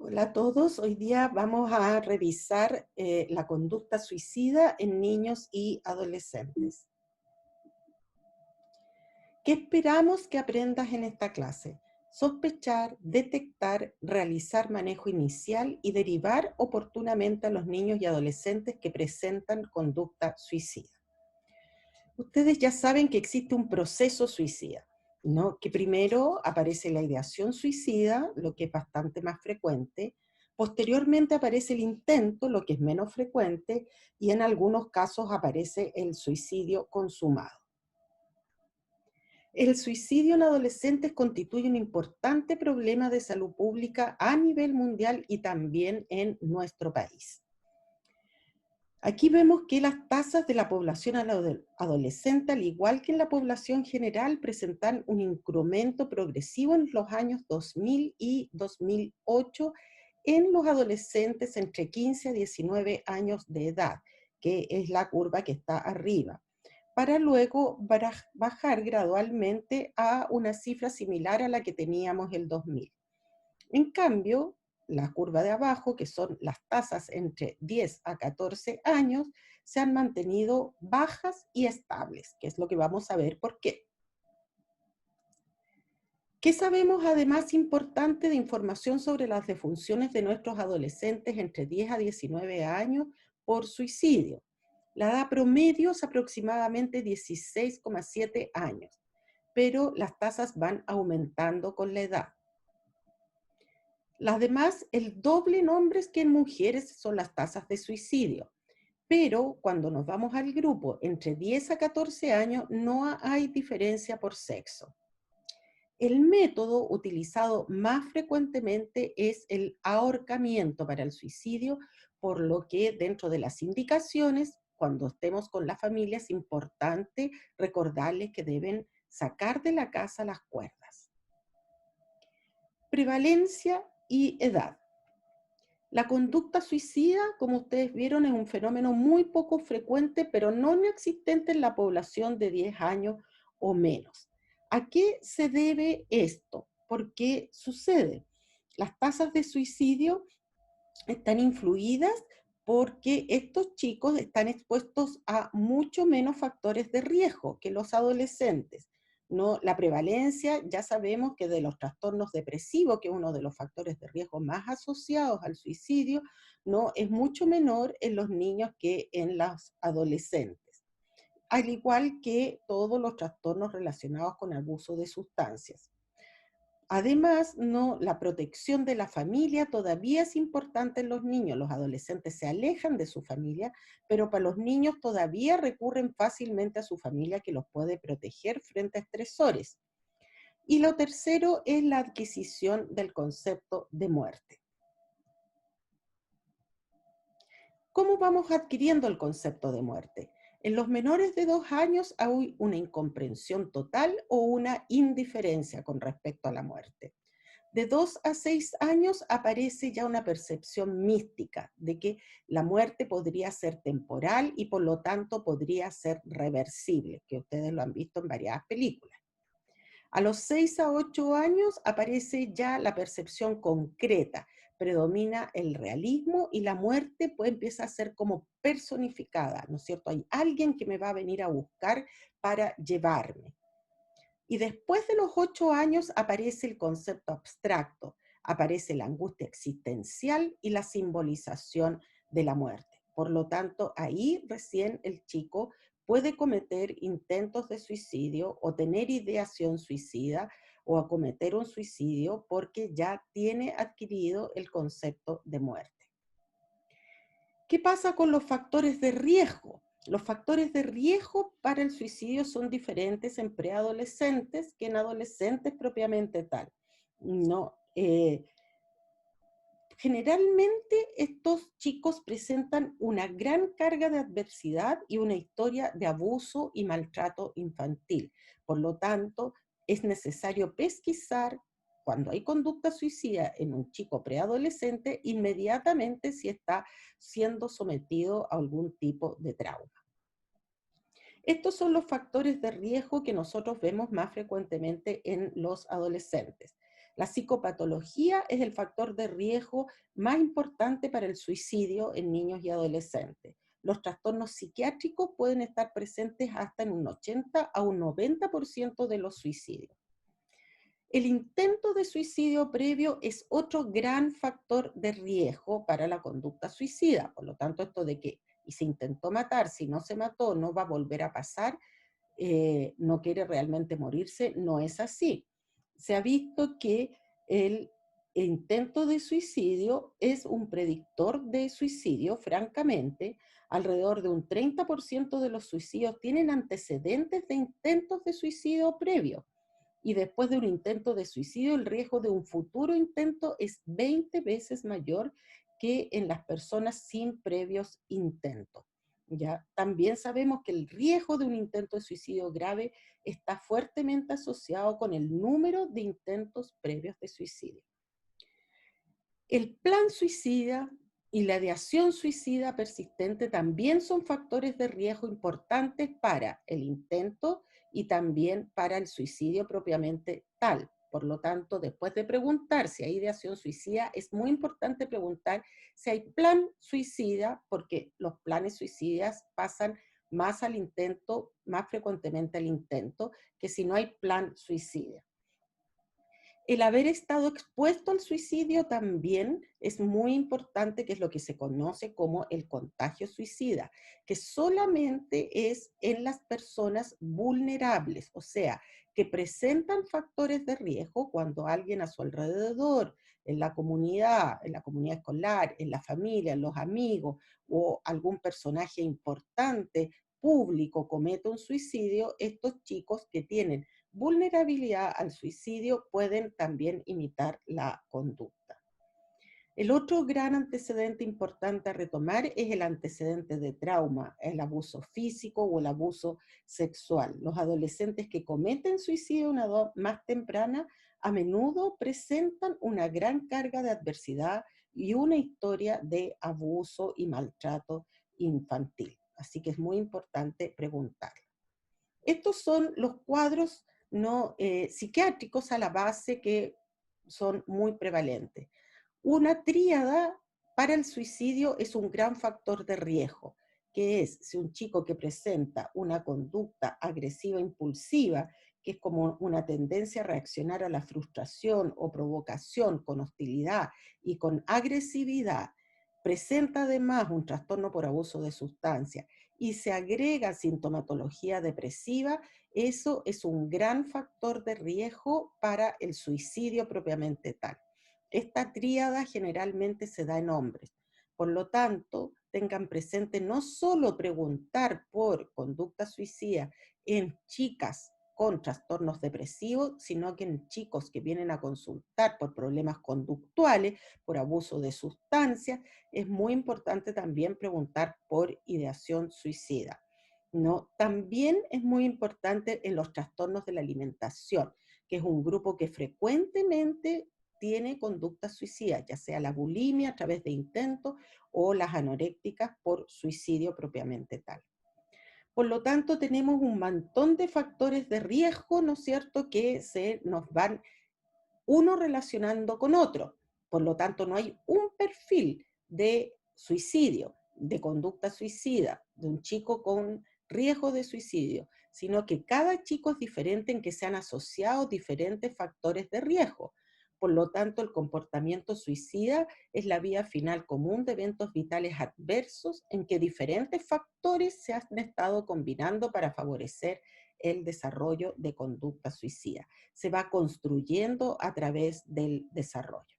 Hola a todos, hoy día vamos a revisar la conducta suicida en niños y adolescentes. ¿Qué esperamos que aprendas en esta clase? Sospechar, detectar, realizar manejo inicial y derivar oportunamente a los niños y adolescentes que presentan conducta suicida. Ustedes ya saben que existe un proceso suicida, ¿no? Que primero aparece la ideación suicida, lo que es bastante más frecuente. Posteriormente aparece el intento, lo que es menos frecuente, y en algunos casos aparece el suicidio consumado. El suicidio en adolescentes constituye un importante problema de salud pública a nivel mundial y también en nuestro país. Aquí vemos que las tasas de la población adolescente, al igual que en la población general, presentan un incremento progresivo en los años 2000 y 2008 en los adolescentes entre 15 a 19 años de edad, que es la curva que está arriba, para luego bajar gradualmente a una cifra similar a la que teníamos el 2000. En cambio, la curva de abajo, que son las tasas entre 10 a 14 años, se han mantenido bajas y estables, que es lo que vamos a ver por qué. ¿Qué sabemos además importante de información sobre las defunciones de nuestros adolescentes entre 10 a 19 años por suicidio? La edad promedio es aproximadamente 16,7 años, pero las tasas van aumentando con la edad. Las demás, el doble en hombres que en mujeres son las tasas de suicidio. Pero cuando nos vamos al grupo entre 10 a 14 años, no hay diferencia por sexo. El método utilizado más frecuentemente es el ahorcamiento para el suicidio, por lo que dentro de las indicaciones, cuando estemos con la familia, es importante recordarles que deben sacar de la casa las cuerdas. Prevalencia y edad. La conducta suicida, como ustedes vieron, es un fenómeno muy poco frecuente, pero no inexistente en la población de 10 años o menos. ¿A qué se debe esto? ¿Por qué sucede? Las tasas de suicidio están influidas porque estos chicos están expuestos a mucho menos factores de riesgo que los adolescentes. No, la prevalencia, ya sabemos que de los trastornos depresivos, que es uno de los factores de riesgo más asociados al suicidio, no es mucho menor en los niños que en los adolescentes, al igual que todos los trastornos relacionados con abuso de sustancias. Además, no, la protección de la familia todavía es importante en los niños. Los adolescentes se alejan de su familia, pero para los niños todavía recurren fácilmente a su familia que los puede proteger frente a estresores. Y lo tercero es la adquisición del concepto de muerte. ¿Cómo vamos adquiriendo el concepto de muerte? En los menores de 2 años hay una incomprensión total o una indiferencia con respecto a la muerte. De 2 a 6 años aparece ya una percepción mística de que la muerte podría ser temporal y por lo tanto podría ser reversible, que ustedes lo han visto en varias películas. A los 6 a 8 años aparece ya la percepción concreta, predomina el realismo y la muerte pues empieza a ser como personificada, ¿no es cierto? Hay alguien que me va a venir a buscar para llevarme. Y después de los 8 años aparece el concepto abstracto, aparece la angustia existencial y la simbolización de la muerte. Por lo tanto, ahí recién el chico puede cometer intentos de suicidio o tener ideación suicida o acometer un suicidio porque ya tiene adquirido el concepto de muerte. ¿Qué pasa con los factores de riesgo? Los factores de riesgo para el suicidio son diferentes en preadolescentes que en adolescentes propiamente tal. No, generalmente estos chicos presentan una gran carga de adversidad y una historia de abuso y maltrato infantil. Por lo tanto, es necesario pesquisar cuando hay conducta suicida en un chico preadolescente inmediatamente si está siendo sometido a algún tipo de trauma. Estos son los factores de riesgo que nosotros vemos más frecuentemente en los adolescentes. La psicopatología es el factor de riesgo más importante para el suicidio en niños y adolescentes. Los trastornos psiquiátricos pueden estar presentes hasta en un 80 a un 90% de los suicidios. El intento de suicidio previo es otro gran factor de riesgo para la conducta suicida. Por lo tanto, esto de que y se intentó matar, si no se mató, no va a volver a pasar, no quiere realmente morirse, no es así. Se ha visto que el intento de suicidio es un predictor de suicidio, francamente. Alrededor de un 30% de los suicidios tienen antecedentes de intentos de suicidio previo. Y después de un intento de suicidio, el riesgo de un futuro intento es 20 veces mayor que en las personas sin previos intentos. ¿Ya? También sabemos que el riesgo de un intento de suicidio grave está fuertemente asociado con el número de intentos previos de suicidio. El plan suicida y la ideación suicida persistente también son factores de riesgo importantes para el intento y también para el suicidio propiamente tal. Por lo tanto, después de preguntar si hay ideación suicida, es muy importante preguntar si hay plan suicida, porque los planes suicidas pasan más al intento, más frecuentemente al intento, que si no hay plan suicida. El haber estado expuesto al suicidio también es muy importante, que es lo que se conoce como el contagio suicida, que solamente es en las personas vulnerables, o sea, que presentan factores de riesgo cuando alguien a su alrededor, en la comunidad escolar, en la familia, en los amigos o algún personaje importante público comete un suicidio, estos chicos que tienen vulnerabilidad al suicidio pueden también imitar la conducta. El otro gran antecedente importante a retomar es el antecedente de trauma, el abuso físico o el abuso sexual. Los adolescentes que cometen suicidio a una edad más temprana a menudo presentan una gran carga de adversidad y una historia de abuso y maltrato infantil. Así que es muy importante preguntar. Estos son los cuadros no psiquiátricos a la base que son muy prevalentes. Una tríada para el suicidio es un gran factor de riesgo, que es si un chico que presenta una conducta agresiva impulsiva, que es como una tendencia a reaccionar a la frustración o provocación con hostilidad y con agresividad, presenta además un trastorno por abuso de sustancias y se agrega sintomatología depresiva, eso es un gran factor de riesgo para el suicidio propiamente tal. Esta tríada generalmente se da en hombres. Por lo tanto, tengan presente no solo preguntar por conducta suicida en chicas con trastornos depresivos, sino que en chicos que vienen a consultar por problemas conductuales, por abuso de sustancias, es muy importante también preguntar por ideación suicida. ¿No? También es muy importante en los trastornos de la alimentación, que es un grupo que frecuentemente tiene conductas suicidas, ya sea la bulimia a través de intentos o las anorécticas por suicidio propiamente tal. Por lo tanto, tenemos un montón de factores de riesgo, ¿no es cierto?, que se nos van uno relacionando con otro. Por lo tanto, no hay un perfil de suicidio, de conducta suicida, de un chico con riesgo de suicidio, sino que cada chico es diferente en que se han asociado diferentes factores de riesgo. Por lo tanto, el comportamiento suicida es la vía final común de eventos vitales adversos en que diferentes factores se han estado combinando para favorecer el desarrollo de conducta suicida. Se va construyendo a través del desarrollo.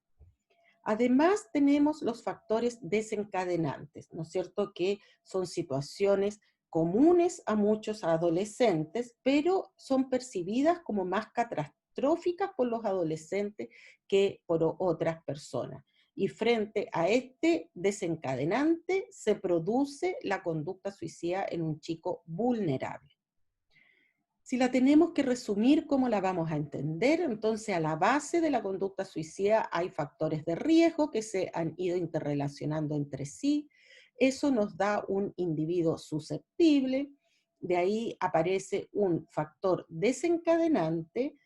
Además, tenemos los factores desencadenantes, ¿no es cierto?, que son situaciones comunes a muchos adolescentes, pero son percibidas como más catastróficas por los adolescentes que por otras personas. Y frente a este desencadenante se produce la conducta suicida en un chico vulnerable. Si la tenemos que resumir, ¿cómo la vamos a entender? Entonces, a la base de la conducta suicida hay factores de riesgo que se han ido interrelacionando entre sí. Eso nos da un individuo susceptible. De ahí aparece un factor desencadenante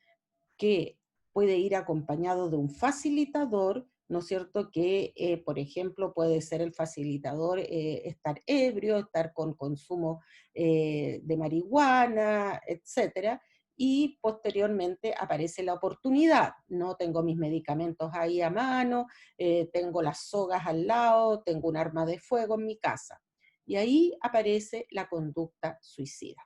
que puede ir acompañado de un facilitador, ¿no es cierto? Que, por ejemplo, puede ser el facilitador estar ebrio, estar con consumo de marihuana, etcétera, y posteriormente aparece la oportunidad. No tengo mis medicamentos ahí a mano, tengo las sogas al lado, tengo un arma de fuego en mi casa. Y ahí aparece la conducta suicida.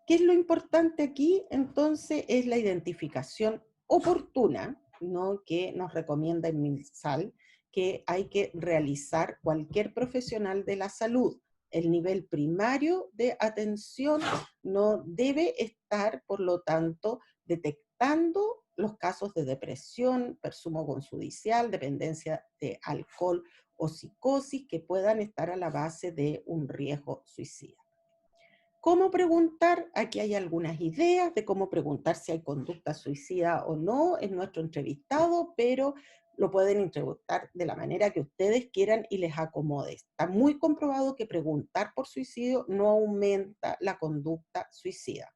¿Qué es lo importante aquí? Entonces es la identificación oportuna, ¿no? Que nos recomienda el MinSal, que hay que realizar cualquier profesional de la salud. El nivel primario de atención no debe estar, por lo tanto, detectando los casos de depresión, persumo judicial, dependencia de alcohol o psicosis que puedan estar a la base de un riesgo suicida. ¿Cómo preguntar? Aquí hay algunas ideas de cómo preguntar si hay conducta suicida o no en nuestro entrevistado, pero lo pueden interpretar de la manera que ustedes quieran y les acomode. Está muy comprobado que preguntar por suicidio no aumenta la conducta suicida.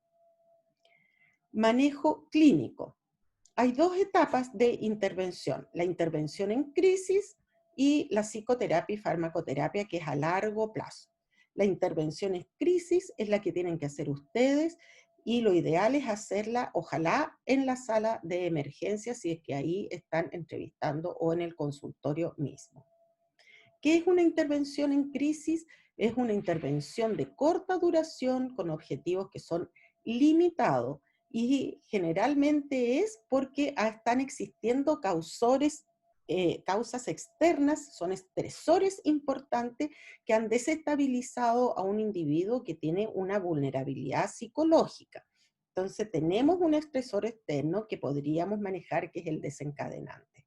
Manejo clínico. Hay dos etapas de intervención, la intervención en crisis y la psicoterapia y farmacoterapia, que es a largo plazo. La intervención en crisis es la que tienen que hacer ustedes y lo ideal es hacerla, ojalá, en la sala de emergencia, si es que ahí están entrevistando o en el consultorio mismo. ¿Qué es una intervención en crisis? Es una intervención de corta duración con objetivos que son limitados y generalmente es porque están existiendo causas externas, son estresores importantes que han desestabilizado a un individuo que tiene una vulnerabilidad psicológica. Entonces tenemos un estresor externo que podríamos manejar, que es el desencadenante.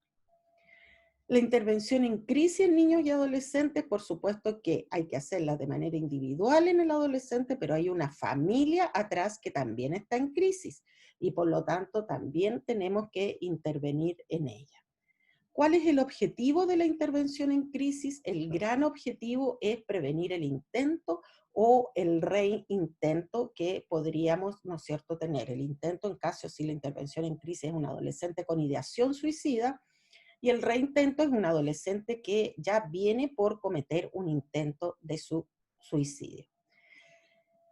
La intervención en crisis en niños y adolescentes, por supuesto que hay que hacerla de manera individual en el adolescente, pero hay una familia atrás que también está en crisis y por lo tanto también tenemos que intervenir en ella. ¿Cuál es el objetivo de la intervención en crisis? El gran objetivo es prevenir el intento o el reintento que podríamos, ¿no es cierto?, tener. El intento en caso si la intervención en crisis es un adolescente con ideación suicida, y el reintento es un adolescente que ya viene por cometer un intento de suicidio.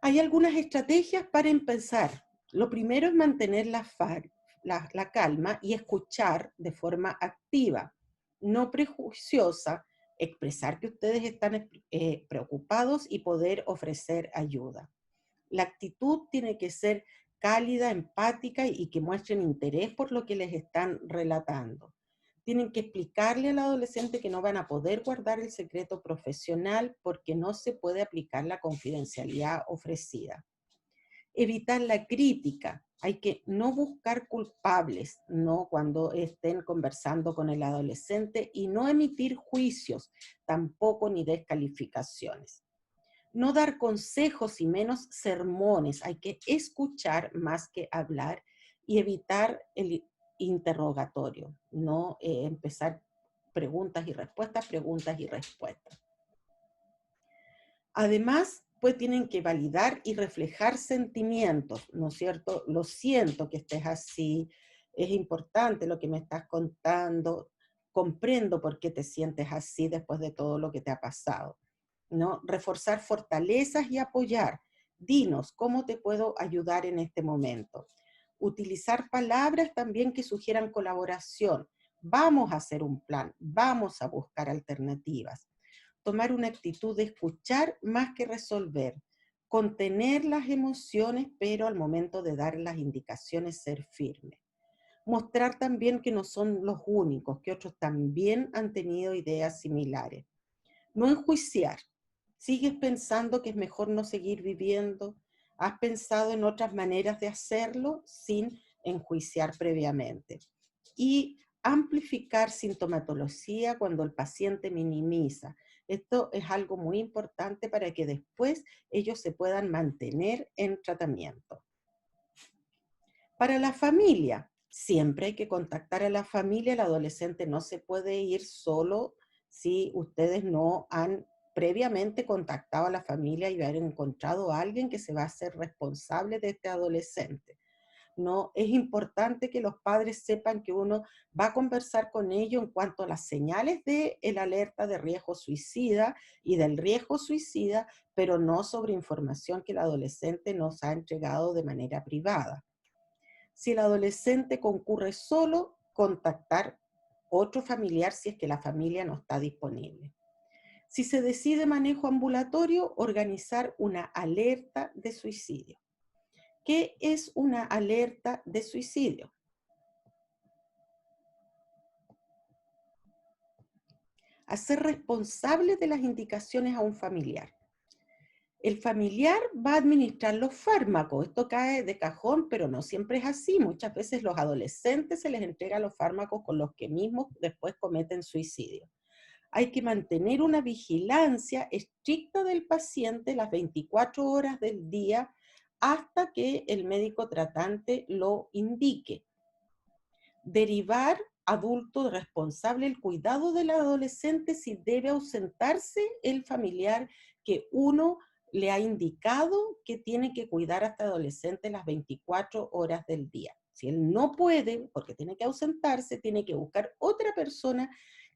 Hay algunas estrategias para empezar. Lo primero es mantener la calma y escuchar de forma activa, no prejuiciosa, expresar que ustedes están preocupados y poder ofrecer ayuda. La actitud tiene que ser cálida, empática y que muestren interés por lo que les están relatando. Tienen que explicarle al adolescente que no van a poder guardar el secreto profesional porque no se puede aplicar la confidencialidad ofrecida. Evitar la crítica. Hay que no buscar culpables, ¿no? Cuando estén conversando con el adolescente y no emitir juicios, tampoco ni descalificaciones. No dar consejos y menos sermones. Hay que escuchar más que hablar y evitar el interrogatorio, no empezar preguntas y respuestas. Además, pues tienen que validar y reflejar sentimientos, ¿no es cierto? Lo siento que estés así, es importante lo que me estás contando, comprendo por qué te sientes así después de todo lo que te ha pasado, ¿no? Reforzar fortalezas y apoyar. Dinos, ¿cómo te puedo ayudar en este momento? Utilizar palabras también que sugieran colaboración. Vamos a hacer un plan, vamos a buscar alternativas. Tomar una actitud de escuchar más que resolver, contener las emociones, pero al momento de dar las indicaciones ser firme. Mostrar también que no son los únicos, que otros también han tenido ideas similares. No enjuiciar. ¿Sigues pensando que es mejor no seguir viviendo? ¿Has pensado en otras maneras de hacerlo sin enjuiciar previamente? Y amplificar sintomatología cuando el paciente minimiza. Esto es algo muy importante para que después ellos se puedan mantener en tratamiento. Para la familia, siempre hay que contactar a la familia. El adolescente no se puede ir solo si ustedes no han previamente contactado a la familia y haber encontrado a alguien que se va a hacer responsable de este adolescente. ¿no? Es importante que los padres sepan que uno va a conversar con ellos en cuanto a las señales de el alerta de riesgo suicida y del riesgo suicida, pero no sobre información que el adolescente nos ha entregado de manera privada. Si el adolescente concurre solo, contactar otro familiar si es que la familia no está disponible. Si se decide manejo ambulatorio, organizar una alerta de suicidio. ¿Qué es una alerta de suicidio? Hacer responsable de las indicaciones a un familiar. El familiar va a administrar los fármacos. Esto cae de cajón, pero no siempre es así. Muchas veces los adolescentes se les entrega los fármacos con los que mismos después cometen suicidio. Hay que mantener una vigilancia estricta del paciente las 24 horas del día hasta que el médico tratante lo indique. Derivar adulto responsable el cuidado del adolescente si debe ausentarse el familiar que uno le ha indicado que tiene que cuidar a este adolescente las 24 horas del día. Si él no puede, porque tiene que ausentarse, tiene que buscar otra persona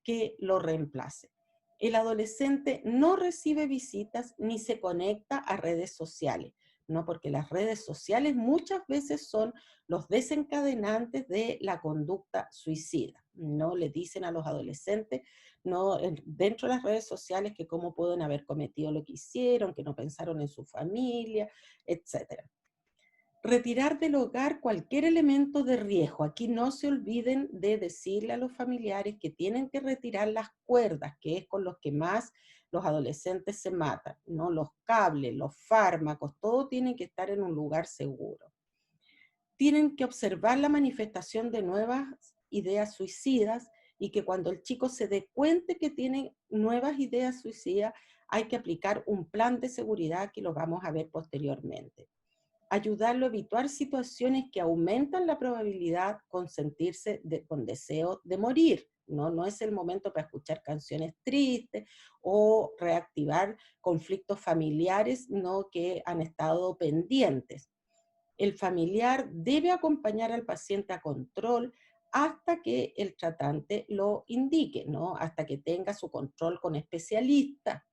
que lo reemplace. El adolescente no recibe visitas ni se conecta a redes sociales, ¿no? Porque las redes sociales muchas veces son los desencadenantes de la conducta suicida. No le dicen a los adolescentes, no, dentro de las redes sociales, que cómo pueden haber cometido lo que hicieron, que no pensaron en su familia, etcétera. Retirar del hogar cualquier elemento de riesgo. Aquí no se olviden de decirle a los familiares que tienen que retirar las cuerdas, que es con los que más los adolescentes se matan, ¿no? Los cables, los fármacos, todo tiene que estar en un lugar seguro. Tienen que observar la manifestación de nuevas ideas suicidas y que cuando el chico se dé cuenta que tiene nuevas ideas suicidas, hay que aplicar un plan de seguridad que lo vamos a ver posteriormente. Ayudarlo a evitar situaciones que aumentan la probabilidad con sentirse con deseo de morir. ¿No? No es el momento para escuchar canciones tristes o reactivar conflictos familiares, ¿no? Que han estado pendientes. El familiar debe acompañar al paciente a control hasta que el tratante lo indique, ¿no? Hasta que tenga su control con especialistas.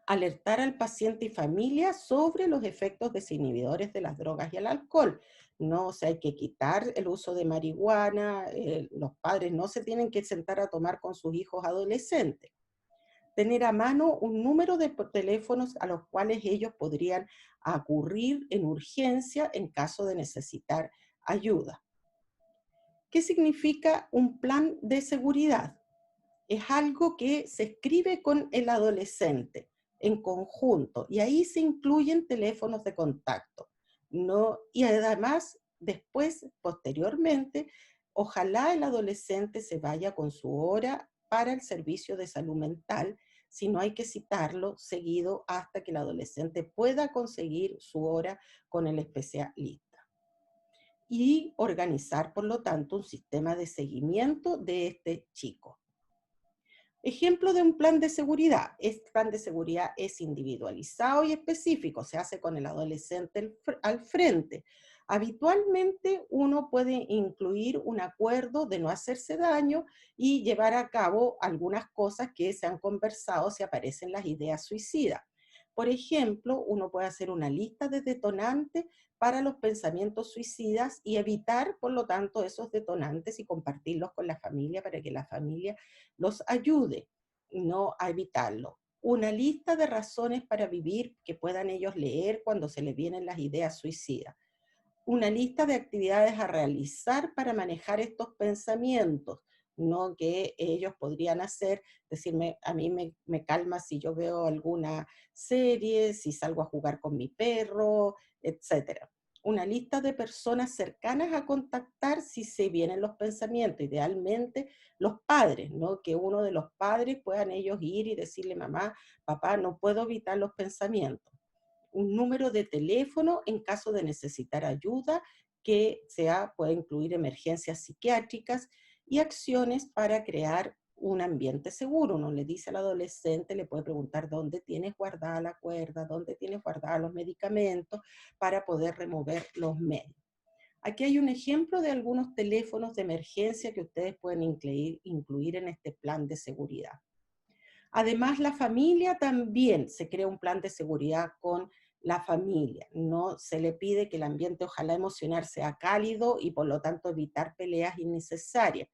Alertar al paciente y familia sobre los efectos desinhibidores de las drogas y el alcohol. No, o sea, hay que quitar el uso de marihuana, los padres no se tienen que sentar a tomar con sus hijos adolescentes. Tener a mano un número de teléfonos a los cuales ellos podrían acudir en urgencia en caso de necesitar ayuda. ¿Qué significa un plan de seguridad? Es algo que se escribe con el adolescente en conjunto y ahí se incluyen teléfonos de contacto. ¿No? Y además, después, posteriormente, ojalá el adolescente se vaya con su hora para el servicio de salud mental, si no hay que citarlo seguido hasta que el adolescente pueda conseguir su hora con el especialista y organizar, por lo tanto, un sistema de seguimiento de este chico. Ejemplo de un plan de seguridad. Este plan de seguridad es individualizado y específico, se hace con el adolescente al frente. Habitualmente uno puede incluir un acuerdo de no hacerse daño y llevar a cabo algunas cosas que se han conversado si aparecen las ideas suicidas. Por ejemplo, uno puede hacer una lista de detonantes para los pensamientos suicidas y evitar, por lo tanto, esos detonantes y compartirlos con la familia para que la familia los ayude, no a evitarlo. Una lista de razones para vivir que puedan ellos leer cuando se les vienen las ideas suicidas. Una lista de actividades a realizar para manejar estos pensamientos, no que ellos podrían hacer, decirme, a mí me calma si yo veo alguna serie, si salgo a jugar con mi perro, etcétera. Una lista de personas cercanas a contactar si se vienen los pensamientos, idealmente los padres, ¿no? Que uno de los padres puedan ellos ir y decirle, mamá, papá, no puedo evitar los pensamientos. Un número de teléfono en caso de necesitar ayuda, que puede incluir emergencias psiquiátricas y acciones para crear un ambiente seguro. Uno le dice al adolescente, le puede preguntar dónde tienes guardada la cuerda, dónde tienes guardados los medicamentos para poder remover los medios. Aquí hay un ejemplo de algunos teléfonos de emergencia que ustedes pueden incluir en este plan de seguridad. Además, la familia también se crea un plan de seguridad con la familia. No se le pide que el ambiente, ojalá emocional, sea cálido y por lo tanto evitar peleas innecesarias.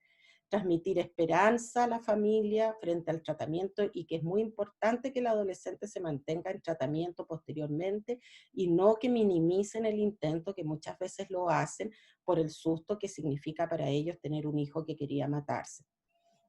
Transmitir esperanza a la familia frente al tratamiento y que es muy importante que el adolescente se mantenga en tratamiento posteriormente y no que minimicen el intento, que muchas veces lo hacen por el susto que significa para ellos tener un hijo que quería matarse.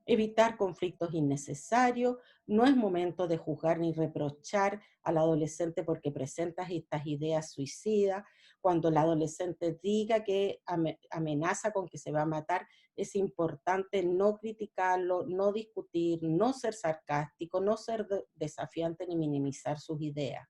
Evitar conflictos innecesarios, no es momento de juzgar ni reprochar al adolescente porque presenta estas ideas suicidas. Cuando el adolescente diga que amenaza con que se va a matar, es importante no criticarlo, no discutir, no ser sarcástico, no ser desafiante ni minimizar sus ideas.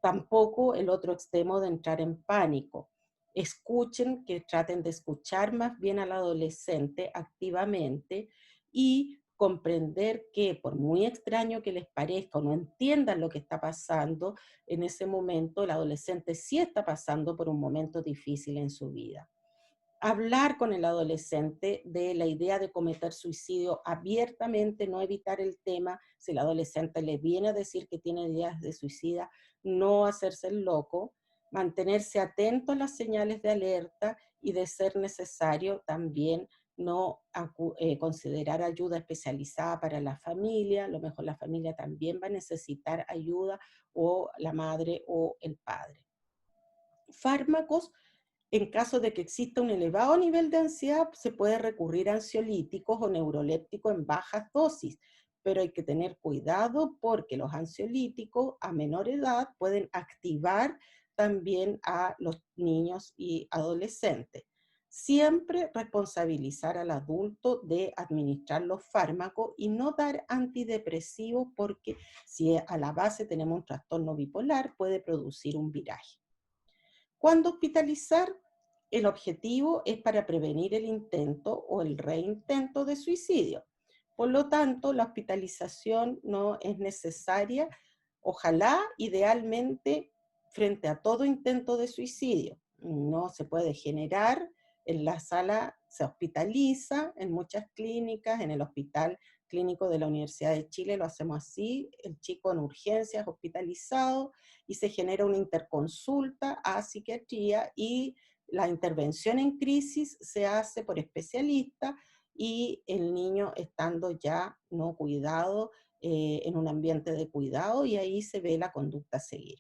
Tampoco el otro extremo de entrar en pánico. Escuchen, que traten de escuchar más bien al adolescente activamente y comprender que por muy extraño que les parezca o no entiendan lo que está pasando, en ese momento el adolescente sí está pasando por un momento difícil en su vida. Hablar con el adolescente de la idea de cometer suicidio abiertamente, no evitar el tema. Si el adolescente le viene a decir que tiene ideas de suicida, no hacerse el loco, mantenerse atento a las señales de alerta y, de ser necesario, también no considerar ayuda especializada para la familia. A lo mejor la familia también va a necesitar ayuda, o la madre o el padre. Fármacos: en caso de que exista un elevado nivel de ansiedad, se puede recurrir a ansiolíticos o neurolépticos en bajas dosis, pero hay que tener cuidado porque los ansiolíticos a menor edad pueden activar también a los niños y adolescentes. Siempre responsabilizar al adulto de administrar los fármacos y no dar antidepresivos, porque si a la base tenemos un trastorno bipolar, puede producir un viraje. ¿Cuándo hospitalizar? El objetivo es para prevenir el intento o el reintento de suicidio. Por lo tanto, la hospitalización no es necesaria, ojalá, idealmente, frente a todo intento de suicidio. No se puede generar en la sala, se hospitaliza en muchas clínicas, en el Hospital Clínico de la Universidad de Chile lo hacemos así: el chico en urgencias hospitalizado, y se genera una interconsulta a psiquiatría, y la intervención en crisis se hace por especialista y el niño estando ya no cuidado, en un ambiente de cuidado, y ahí se ve la conducta a seguir.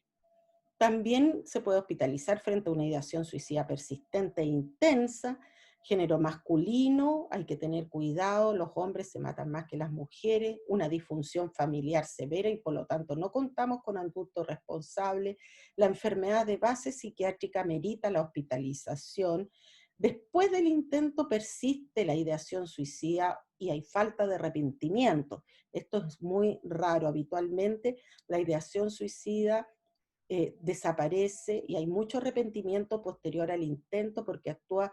También se puede hospitalizar frente a una ideación suicida persistente e intensa. Género masculino, hay que tener cuidado, los hombres se matan más que las mujeres. Una disfunción familiar severa y por lo tanto no contamos con adultos responsables. La enfermedad de base psiquiátrica merita la hospitalización. Después del intento persiste la ideación suicida y hay falta de arrepentimiento. Esto es muy raro. Habitualmente la ideación suicida desaparece y hay mucho arrepentimiento posterior al intento, porque actúa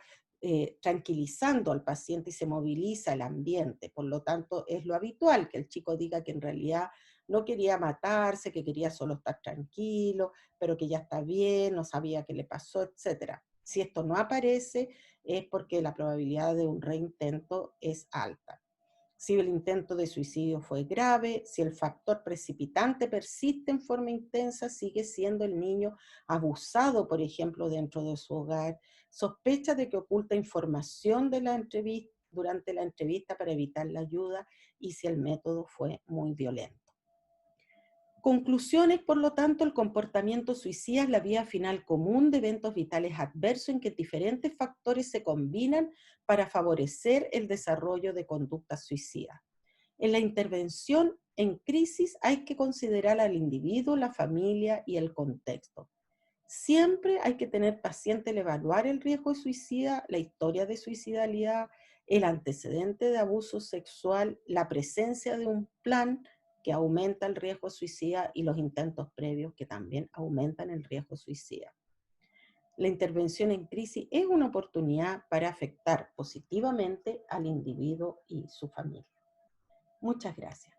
tranquilizando al paciente y se moviliza el ambiente. Por lo tanto, es lo habitual que el chico diga que en realidad no quería matarse, que quería solo estar tranquilo, pero que ya está bien, no sabía qué le pasó, etcétera. Si esto no aparece, es porque la probabilidad de un reintento es alta. Si el intento de suicidio fue grave, si el factor precipitante persiste en forma intensa, sigue siendo el niño abusado, por ejemplo, dentro de su hogar, sospecha de que oculta información de la entrevista, durante la entrevista, para evitar la ayuda, y si el método fue muy violento. Conclusiones: por lo tanto, el comportamiento suicida es la vía final común de eventos vitales adversos en que diferentes factores se combinan para favorecer el desarrollo de conductas suicidas. En la intervención en crisis hay que considerar al individuo, la familia y el contexto. Siempre hay que tener paciente al evaluar el riesgo de suicida, la historia de suicidalidad, el antecedente de abuso sexual, la presencia de un plan que aumenta el riesgo suicida y los intentos previos que también aumentan el riesgo suicida. La intervención en crisis es una oportunidad para afectar positivamente al individuo y su familia. Muchas gracias.